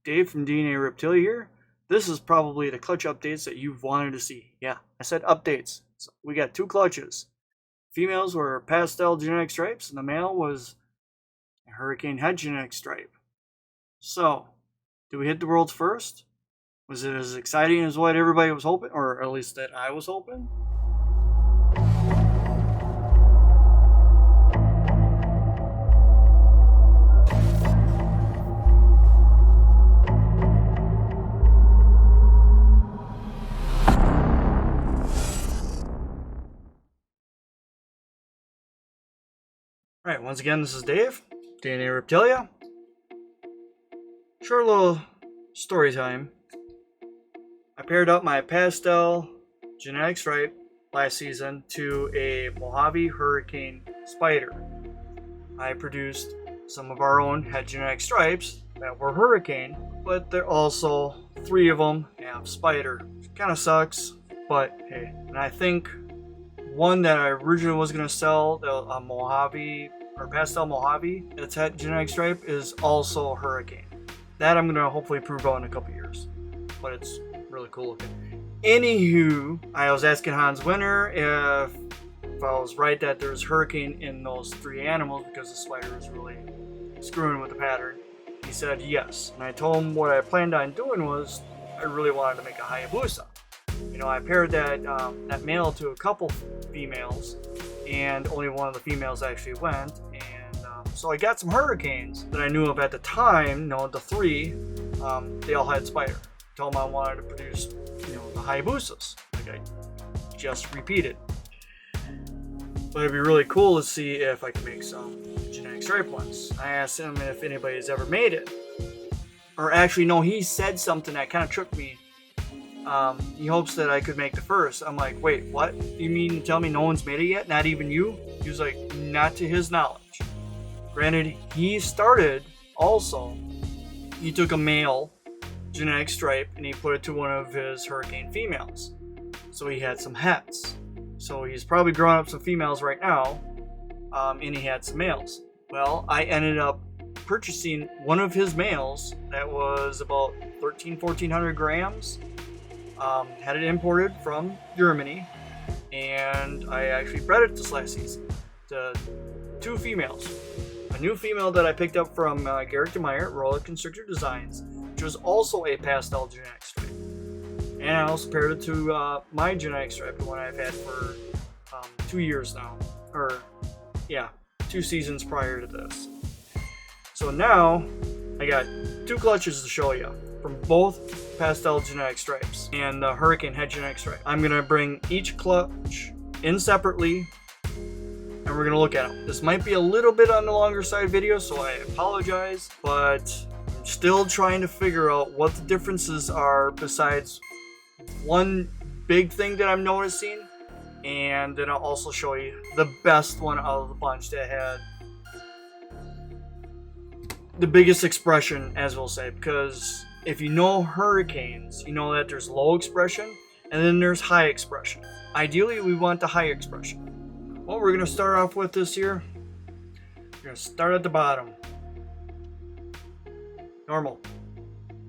Dave from DNA Reptilia here. This is probably the clutch updates that you've wanted to see. Yeah, I said updates. So we got two clutches. Females were pastel genetic stripes, and the male was a hurricane head genetic stripe. So, did we hit the world's first? Was it as exciting as what everybody was hoping, or at least that I was hoping? Alright, once again, this is Dave, DNA Reptilia. Short little story time. I paired up my pastel genetic stripe last season to a Mojave Hurricane Spider. I produced some of our own head genetic stripes that were Hurricane, but they're also three of them have Spider. Kind of sucks, but hey. And I think one that I originally was going to sell, the Mojave or pastel Mojave, its head genetic stripe is also Hurricane. That I'm going to hopefully prove out in a couple years, but it's really cool looking. Anywho, I was asking Hans Winter if I was right that there's Hurricane in those three animals because the spider was really screwing with the pattern. He said yes, and I told him what I planned on doing was I really wanted to make a Hayabusa. You know, I paired that male to a couple females, and only one of the females actually went. And so I got some Hurricanes that I knew of at the time. The three, they all had Spider. I told them I wanted to produce, the Hayabusas, like I just repeated. But it'd be really cool to see if I can make some genetic stripe ones. I asked him if anybody's ever made it, or actually, no, he said something that kind of tripped me. He hopes that I could make the first. I'm like, wait, what? You mean to tell me no one's made it yet? Not even you? He was like, not to his knowledge. Granted, he started also, he took a male genetic stripe and he put it to one of his Hurricane females. So he had some hets. So he's probably growing up some females right now, and he had some males. Well, I ended up purchasing one of his males that was about 1,400 grams. Had it imported from Germany, and I actually bred it this last season to two females. A new female that I picked up from Garrett DeMeyer at Roller Constrictor Designs, which was also a pastel genetic stripe. And I also paired it to my genetic stripe, the one I've had for 2 years now. Or, yeah, 2 seasons prior to this. So now, I got 2 clutches to show you from both pastel genetic stripes and the Hurricane head genetic stripe. I'm going to bring each clutch in separately, and we're going to look at them. This might be a little bit on the longer side video, so I apologize, but I'm still trying to figure out what the differences are besides one big thing that I'm noticing, and then I'll also show you the best one out of the bunch that had the biggest expression, as we'll say, because if you know Hurricanes, you know that there's low expression and then there's high expression. Ideally, we want the high expression. What we're going to start off with this year, we're going to start at the bottom. Normal.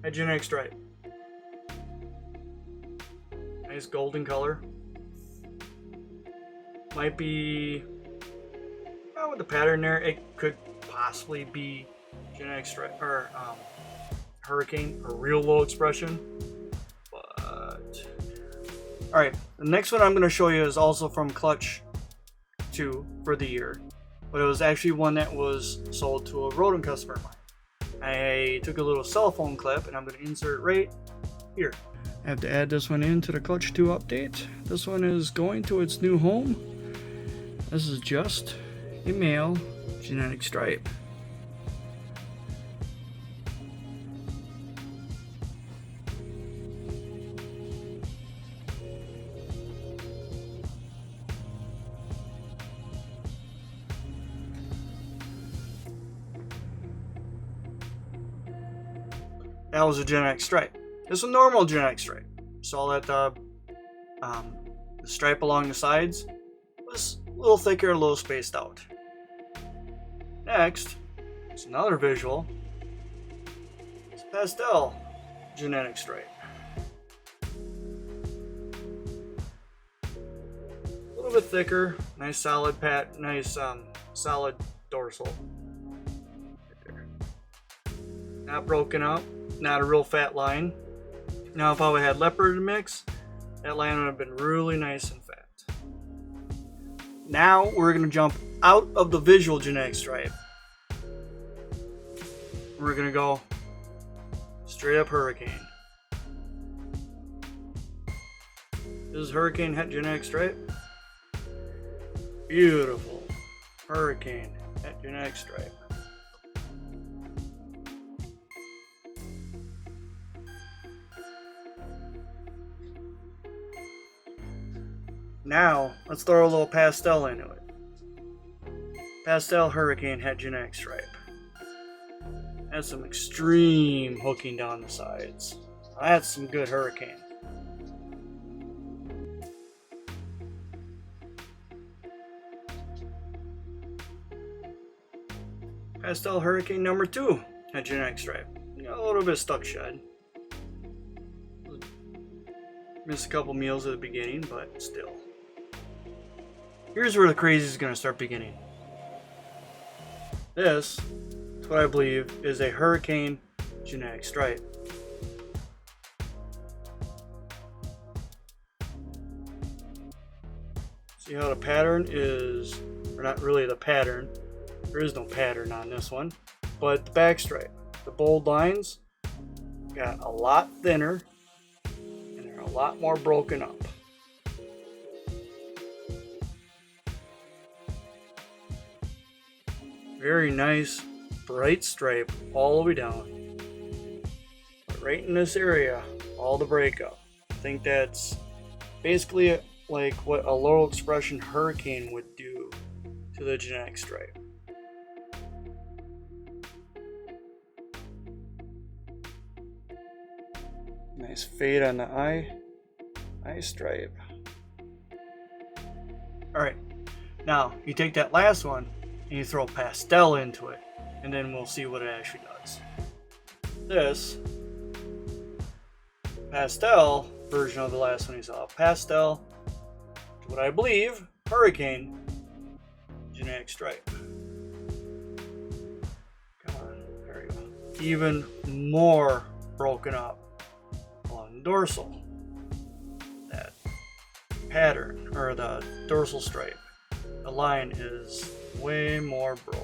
Head genetic stripe. Nice golden color. Might be, with the pattern there, it could possibly be genetic stripe or Hurricane, a real low expression. But alright, the next one I'm going to show you is also from Clutch 2 for the year, but it was actually one that was sold to a rodent customer of mine. I took a little cell phone clip and I'm going to insert it right here. I have to add this one into the Clutch 2 update. This one is going to its new home. This is just a male genetic stripe. That was a genetic stripe. This is a normal genetic stripe. Saw that the stripe along the sides was a little thicker, a little spaced out. Next, it's another visual. It's pastel genetic stripe. A little bit thicker, nice solid solid dorsal. Right there. Not broken up, not a real fat line. Now if I would have had leopard mix, that line would have been really nice and fat. Now we're going to jump out of the visual genetic stripe. We're going to go straight up Hurricane. This is Hurricane Het genetic stripe. Beautiful Hurricane Het genetic stripe. Now, let's throw a little pastel into it. Pastel Hurricane Het genetic stripe. That's some extreme hooking down the sides. That's some good Hurricane. Pastel Hurricane number 2 Het genetic stripe. A little bit stuck shed. Missed a couple meals at the beginning, but still. Here's where the crazy is going to start beginning. This is what I believe is a Hurricane genetic stripe. See how the pattern is, or not really the pattern, there is no pattern on this one, but the back stripe, the bold lines got a lot thinner and they're a lot more broken up. Very nice bright stripe all the way down. But right in this area, all the breakup. I think that's basically like what a low expression Hurricane would do to the genetic stripe. Nice fade on the eye stripe. Alright, now you take that last one and you throw pastel into it, and then we'll see what it actually does. This pastel version of the last one you saw, pastel, what I believe, Hurricane genetic stripe. Come on, there we go. Even more broken up along the dorsal. That pattern, or the dorsal stripe, the line is way more broken.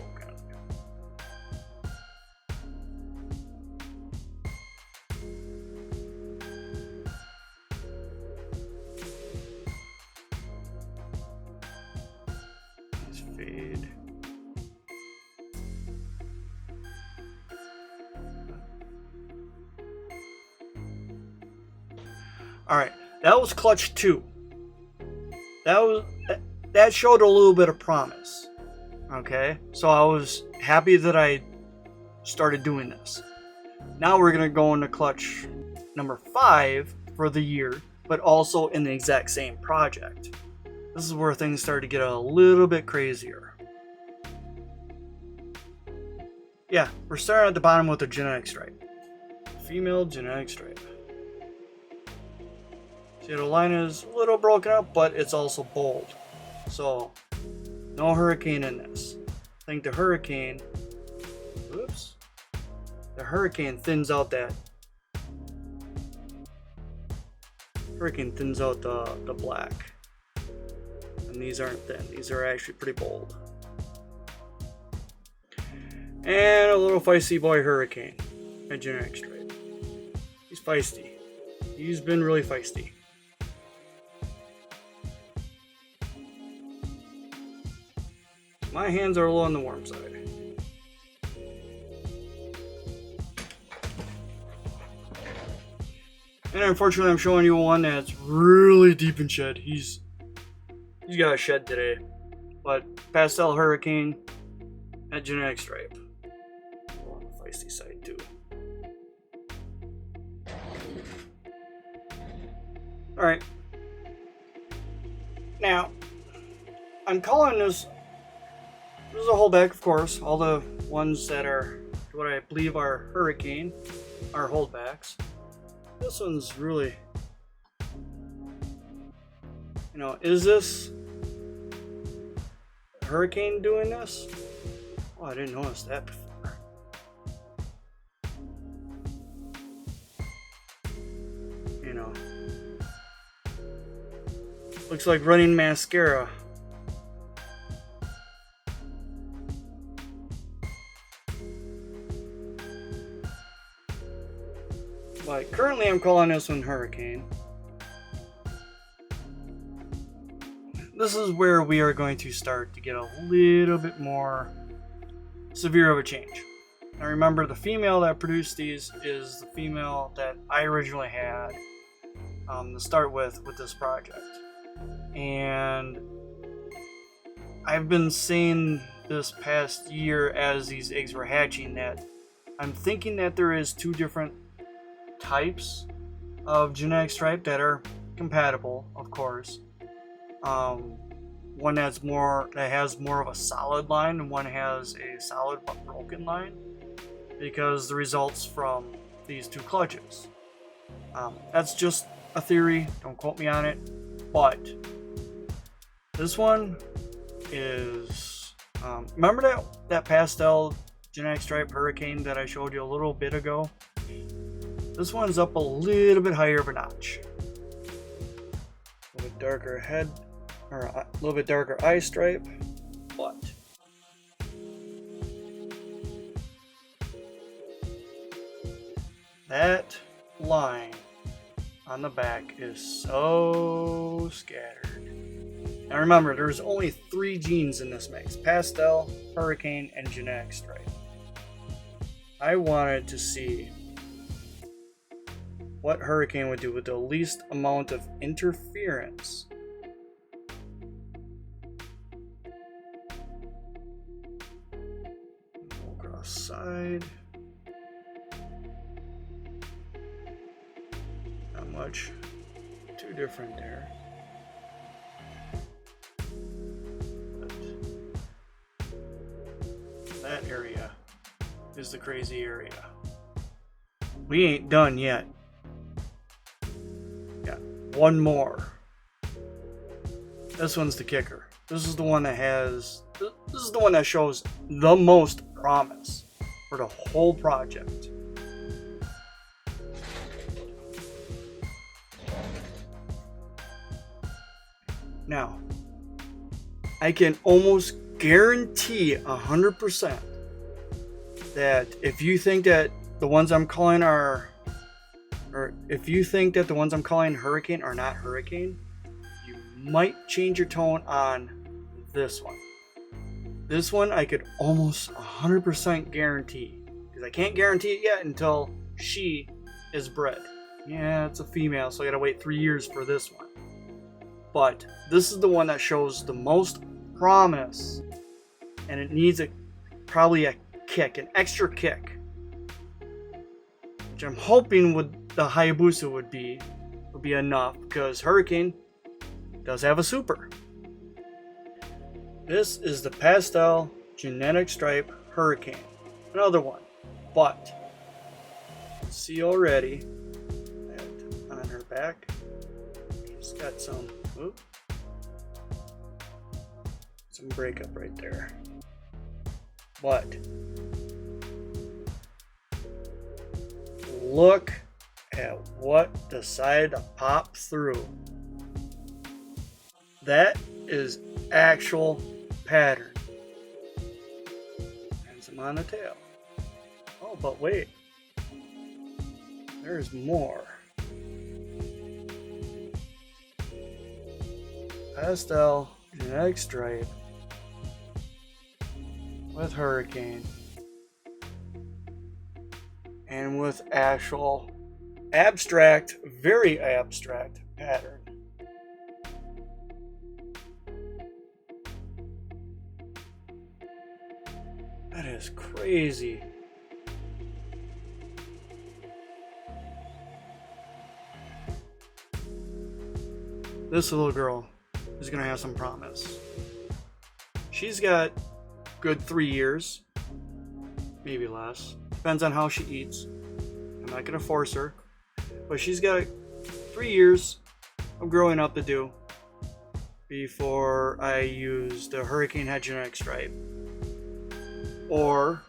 Let's fade. Alright, that was clutch 2. That showed a little bit of promise. Okay, so I was happy that I started doing this. Now we're going to go into clutch number 5 for the year, but also in the exact same project. This is where things start to get a little bit crazier. Yeah, we're starting at the bottom with the genetic stripe. Female genetic stripe. See, the line is a little broken up, but it's also bold. So, no Hurricane in this. I think the Hurricane, the Hurricane thins out that. Hurricane thins out the black. And these aren't thin, these are actually pretty bold. And a little feisty boy Hurricane, a genetic stripe. He's feisty. He's been really feisty. My hands are a little on the warm side. And unfortunately I'm showing you one that's really deep in shed. He's got a shed today. But pastel Hurricane at genetic stripe. On the feisty side too. Alright. Now, I'm calling this is a holdback, of course. All the ones that are what I believe are Hurricane. our holdbacks. This one's really, is this Hurricane doing this? Oh, I didn't notice that before. Looks like running mascara. But currently I'm calling this one Hurricane. This is where we are going to start to get a little bit more severe of a change. Now remember, the female that produced these is the female that I originally had to start with this project. And I've been saying this past year as these eggs were hatching that I'm thinking that there is two different types of genetic stripe that are compatible, of course. One that has more of a solid line, and one has a solid but broken line, because the results from these two clutches. That's just a theory, don't quote me on it, but this one is, remember that pastel genetic stripe Hurricane that I showed you a little bit ago? This one's up a little bit higher of a notch. A little bit darker head, or a little bit darker eye stripe, but that line on the back is so scattered. Now remember, there's only 3 genes in this mix: pastel, Hurricane, and genetic stripe. I wanted to see what Hurricane would do with the least amount of interference. Go across side. Not much too different there. That area is the crazy area. We ain't done yet. Yeah, one more. This one's the kicker. This is the one that shows the most promise for the whole project. Now, I can almost guarantee 100% that if you think that the ones I'm calling Hurricane are not Hurricane, you might change your tone on this one. This one I could almost 100% guarantee, because I can't guarantee it yet until she is bred. Yeah, it's a female, so I gotta wait 3 years for this one. But this is the one that shows the most promise, and it needs probably an extra kick, which I'm hoping the Hayabusa would be enough, because Hurricane does have a super. This is the pastel genetic stripe Hurricane, another one, but see already that on her back she's got some breakup right there. But look at what decided to pop through. That is actual pattern. And some on the tail. Oh, but wait. There's more. Pastel genetic stripe with Hurricane, and with actual very abstract pattern. That is crazy. This little girl is gonna have some promise. She's got good 3 years, maybe less. Depends on how she eats. not going to force her. But she's got 3 years of growing up to do before I use the Hurricane Head genetic stripe. Or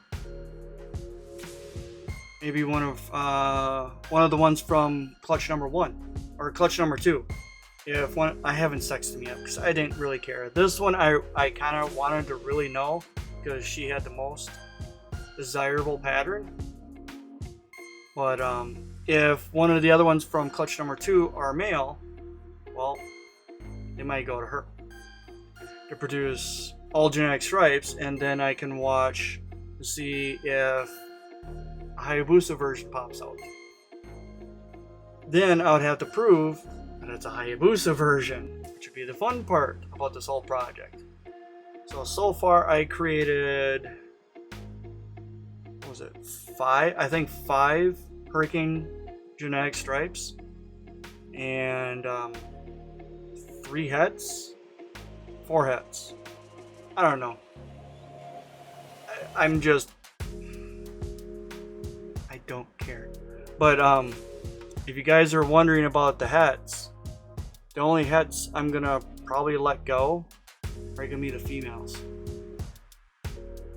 maybe one of the ones from clutch number 1 or clutch number 2. If one, I haven't sexed him yet because I didn't really care. This one I kind of wanted to really know because she had the most desirable pattern. But if one of the other ones from clutch number 2 are male, well, they might go to her to produce all genetic stripes, and then I can watch to see if a Hayabusa version pops out. Then I would have to prove that it's a Hayabusa version, which would be the fun part about this whole project. So far I created, what was it, 5? I think 5 Hurricane genetic stripes and 3 heads, 4 heads. I don't know. I don't care. But if you guys are wondering about the heads, the only heads I'm gonna probably let go are gonna be the females.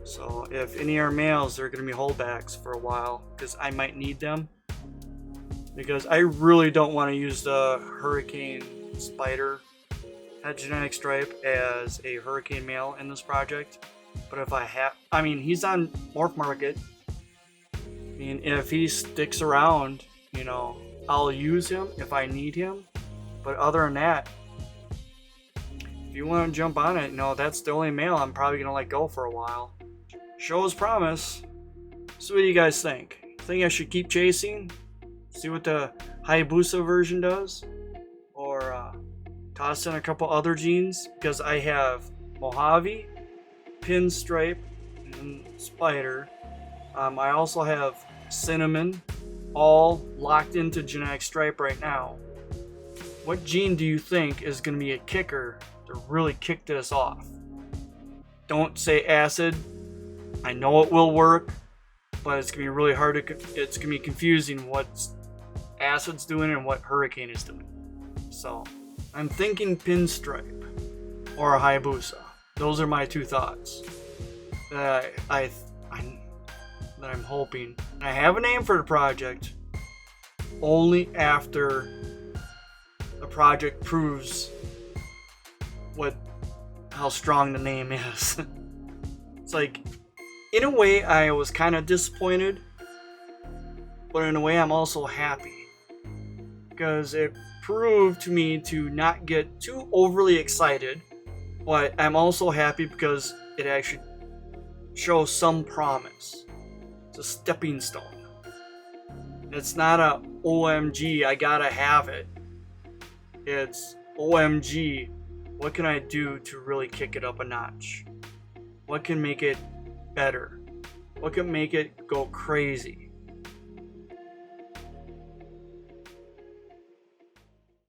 So if any are males, they're gonna be holdbacks for a while because I might need them. Because I really don't want to use the Hurricane Spider Head genetic stripe as a Hurricane male in this project. But if I have, I mean, he's on Morph Market. I mean, if he sticks around, you know, I'll use him if I need him. But other than that, if you want to jump on it, you know, that's the only male I'm probably going to let go for a while. Show as promise. So what do you guys think? Think I should keep chasing? See what the Hayabusa version does? Or toss in a couple other genes? Because I have Mojave, Pinstripe, and Spider. I also have Cinnamon, all locked into genetic stripe right now. What gene do you think is going to be a kicker to really kick this off? Don't say acid. I know it will work, but it's going to be really hard to, it's going to be confusing what acid's doing and what Hurricane is doing. So I'm thinking Pinstripe or a Hayabusa. Those are my 2 thoughts that I'm hoping. I have a name for the project only after the project proves how strong the name is. It's like, in a way I was kind of disappointed, but in a way I'm also happy because it proved to me to not get too overly excited, but I'm also happy because it actually shows some promise. It's a stepping stone. It's not a OMG, I gotta have it. It's OMG, what can I do to really kick it up a notch? What can make it better? What can make it go crazy?